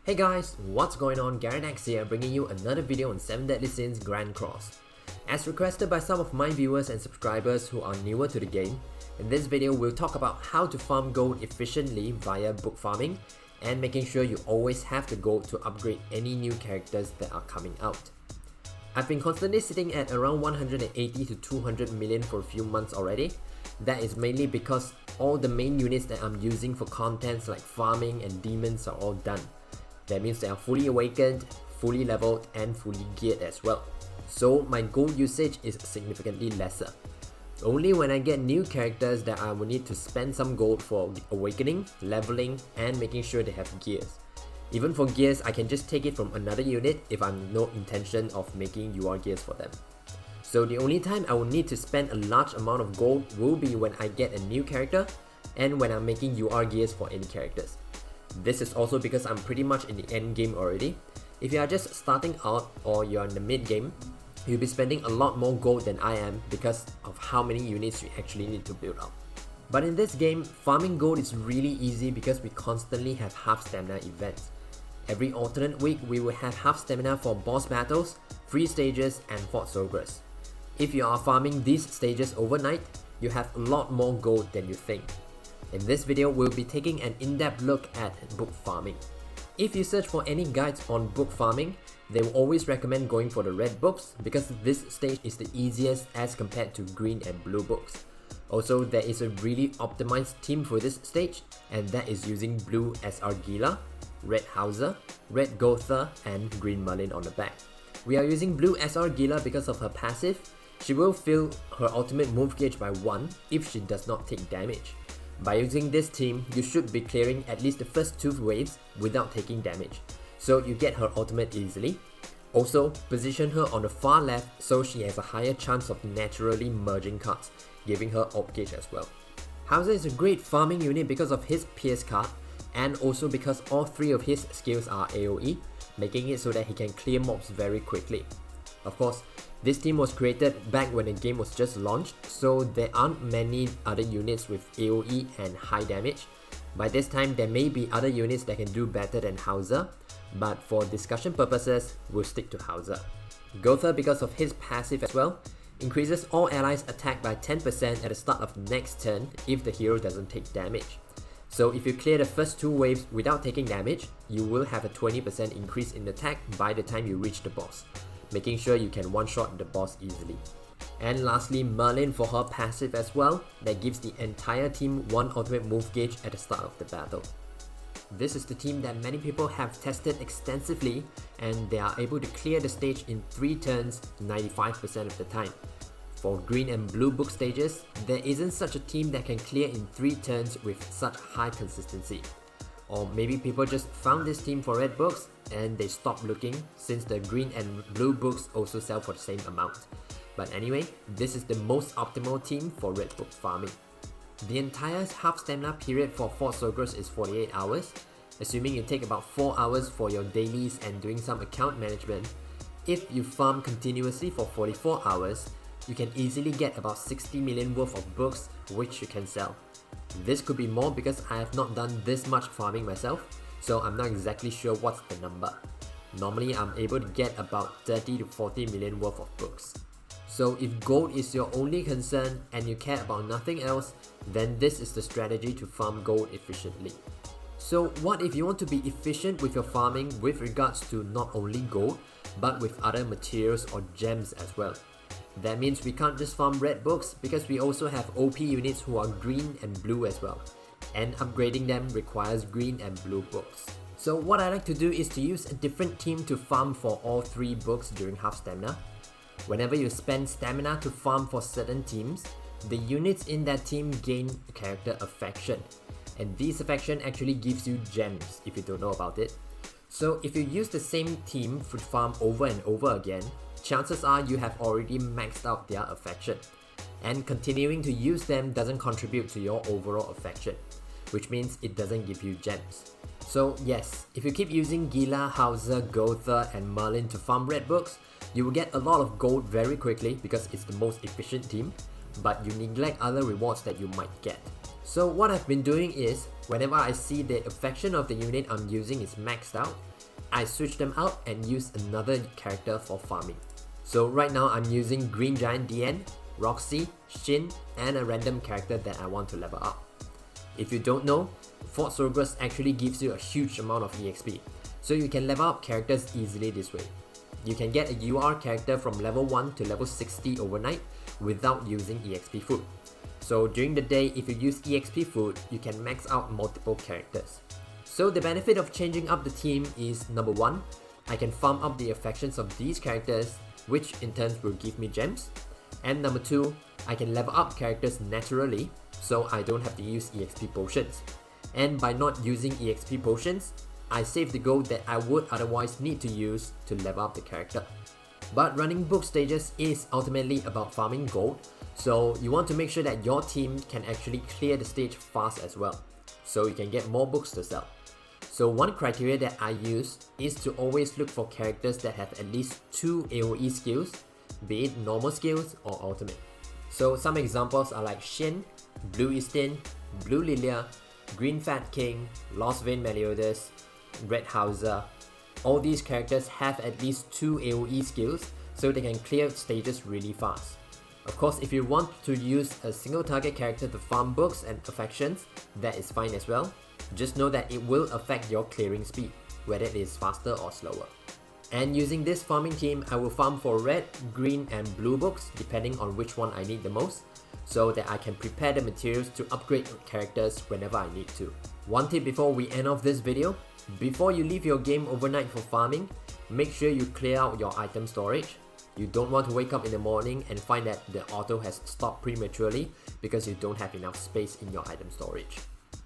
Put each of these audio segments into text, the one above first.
Hey guys, what's going on? Garynax here, bringing you another video on 7 Deadly Sins Grand Cross. As requested by some of my viewers and subscribers who are newer to the game, in this video we'll talk about how to farm gold efficiently via book farming and making sure you always have the gold to upgrade any new characters that are coming out. I've been constantly sitting at around 180 to 200 million for a few months already. That is mainly because all the main units that I'm using for contents like farming and demons are all done. That means they are fully awakened, fully leveled and fully geared as well. So my gold usage is significantly lesser. Only when I get new characters that I will need to spend some gold for awakening, leveling and making sure they have gears. Even for gears, I can just take it from another unit if I'm no intention of making UR gears for them. So the only time I will need to spend a large amount of gold will be when I get a new character and when I'm making UR gears for any characters. This is also because I'm pretty much in the end game already. If you are just starting out or you're in the mid game, you'll be spending a lot more gold than I am because of how many units you actually need to build up. But in this game, farming gold is really easy because we constantly have half stamina events. Every alternate week, we will have half stamina for boss battles, free stages and Fort Soghras. If you are farming these stages overnight, you have a lot more gold than you think. In this video, we'll be taking an in-depth look at book farming. If you search for any guides on book farming, they will always recommend going for the red books because this stage is the easiest as compared to green and blue books. Also, there is a really optimized team for this stage, and that is using blue SR Gila, red Hauser, red Gotha and green Merlin on the back. We are using blue SR Gila because of her passive. She will fill her ultimate move gauge by 1 if she does not take damage. By using this team, you should be clearing at least the first 2 waves without taking damage, so you get her ultimate easily. Also, position her on the far left so she has a higher chance of naturally merging cards, giving her ult gauge as well. Hauser is a great farming unit because of his Pierce card, and also because all 3 of his skills are AoE, making it so that he can clear mobs very quickly. Of course, this team was created back when the game was just launched, so there aren't many other units with AoE and high damage. By this time, there may be other units that can do better than Hauser, but for discussion purposes, we'll stick to Hauser. Gotha, because of his passive as well, increases all allies attack by 10% at the start of the next turn if the hero doesn't take damage. So if you clear the first 2 waves without taking damage, you will have a 20% increase in attack by the time you reach the boss, making sure you can one-shot the boss easily. And lastly, Merlin for her passive as well, that gives the entire team 1 ultimate move gauge at the start of the battle. This is the team that many people have tested extensively, and they are able to clear the stage in 3 turns 95% of the time. For green and blue book stages, there isn't such a team that can clear in 3 turns with such high consistency. Or maybe people just found this team for red books and they stopped looking since the green and blue books also sell for the same amount. But anyway, this is the most optimal team for red book farming. The entire half stamina period for Fort Soghras is 48 hours. Assuming you take about 4 hours for your dailies and doing some account management, if you farm continuously for 44 hours, you can easily get about 60 million worth of books which you can sell. This could be more because I have not done this much farming myself, so I'm not exactly sure what's the number. Normally I'm able to get about 30 to 40 million worth of books. So if gold is your only concern and you care about nothing else, then this is the strategy to farm gold efficiently. So what if you want to be efficient with your farming with regards to not only gold, but with other materials or gems as well? That means we can't just farm red books because we also have OP units who are green and blue as well, and upgrading them requires green and blue books. So what I like to do is to use a different team to farm for all 3 books during half stamina. Whenever you spend stamina to farm for certain teams, the units in that team gain character affection, and this affection actually gives you gems if you don't know about it. So if you use the same team to farm over and over again, chances are you have already maxed out their affection, and continuing to use them doesn't contribute to your overall affection, which means it doesn't give you gems. So yes, if you keep using Gila, Hauser, Gotha and Merlin to farm red books, you will get a lot of gold very quickly because it's the most efficient team, but you neglect other rewards that you might get. So what I've been doing is, whenever I see the affection of the unit I'm using is maxed out, I switch them out and use another character for farming. So right now I'm using Green Giant DN, Roxy, Shin, and a random character that I want to level up. If you don't know, Fort Sorgrus actually gives you a huge amount of EXP, so you can level up characters easily this way. You can get a UR character from level 1 to level 60 overnight without using EXP food. So during the day, if you use EXP food, you can max out multiple characters. So the benefit of changing up the team is number 1, I can farm up the affections of these characters, which in turn will give me gems. And number 2, I can level up characters naturally, so I don't have to use EXP potions. And by not using EXP potions, I save the gold that I would otherwise need to use to level up the character. But running book stages is ultimately about farming gold, so you want to make sure that your team can actually clear the stage fast as well, so you can get more books to sell. So one criteria that I use is to always look for characters that have at least 2 AoE skills, be it normal skills or ultimate. So some examples are like Shin, Blue Istin, Blue Lilia, Green Fat King, Lost Vein Meliodas, Red Hauser. All these characters have at least 2 AoE skills, so they can clear stages really fast. Of course, if you want to use a single target character to farm books and affections, that is fine as well. Just know that it will affect your clearing speed, whether it is faster or slower. And using this farming team, I will farm for red, green and blue books depending on which one I need the most, so that I can prepare the materials to upgrade characters whenever I need to. One tip before we end off this video, before you leave your game overnight for farming, make sure you clear out your item storage. You don't want to wake up in the morning and find that the auto has stopped prematurely because you don't have enough space in your item storage.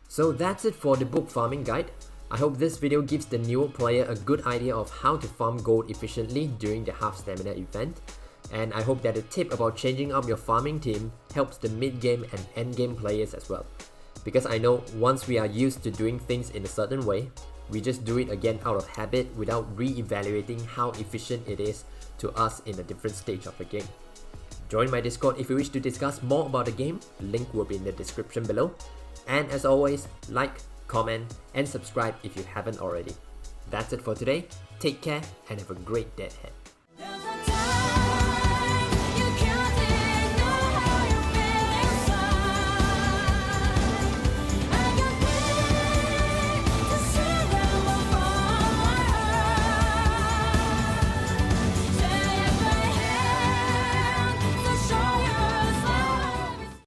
So that's it for the book farming guide. I hope this video gives the newer player a good idea of how to farm gold efficiently during the half stamina event. And I hope that the tip about changing up your farming team helps the mid-game and end-game players as well. Because I know once we are used to doing things in a certain way, we just do it again out of habit without re-evaluating how efficient it is to us in a different stage of the game. Join my Discord if you wish to discuss more about the game, link will be in the description below. And as always, like, comment and subscribe if you haven't already. That's it for today, take care and have a great day ahead.